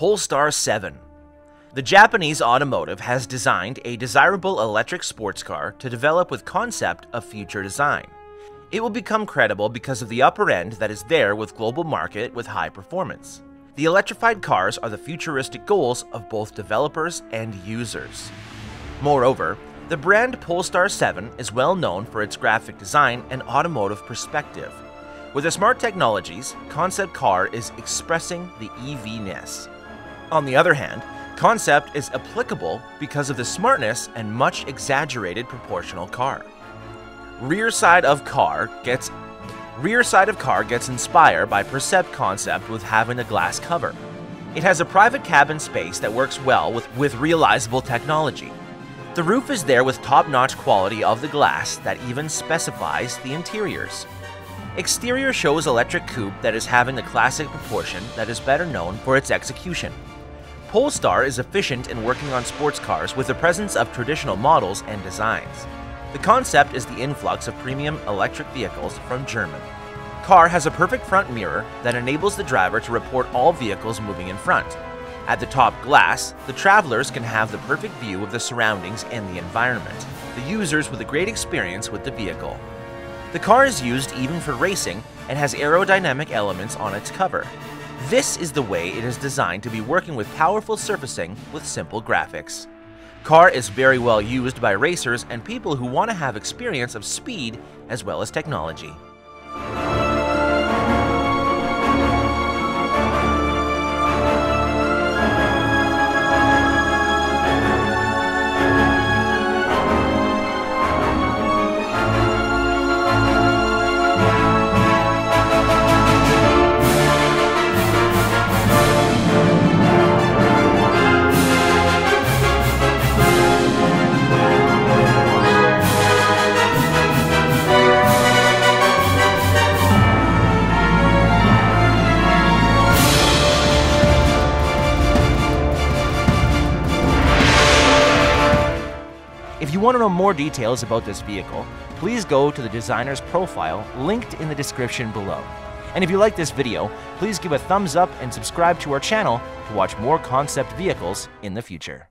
Polestar 7. The Japanese Automotive has designed a desirable electric sports car to develop with concept of future design. It will become credible because of the upper end that is there with global market with high performance. The electrified cars are the futuristic goals of both developers and users. Moreover, the brand Polestar 7 is well known for its graphic design and automotive perspective. With the smart technologies, concept car is expressing the EV-ness. On the other hand, concept is applicable because of the smartness and much exaggerated proportional car. Rear side of car gets inspired by percept concept with having a glass cover. It has a private cabin space that works well with realizable technology. The roof is there with top-notch quality of the glass that even specifies the interiors. Exterior shows electric coupe that is having the classic proportion that is better known for its execution. Polestar is efficient in working on sports cars with the presence of traditional models and designs. The concept is the influx of premium electric vehicles from German. Car has a perfect front mirror that enables the driver to report all vehicles moving in front. At the top glass, the travelers can have the perfect view of the surroundings and the environment, the users with a great experience with the vehicle. The car is used even for racing and has aerodynamic elements on its cover. This is the way it is designed to be working with powerful surfacing with simple graphics. Car is very well used by racers and people who want to have experience of speed as well as technology. If you want to know more details about this vehicle, please go to the designer's profile linked in the description below. And if you like this video, please give a thumbs up and subscribe to our channel to watch more concept vehicles in the future.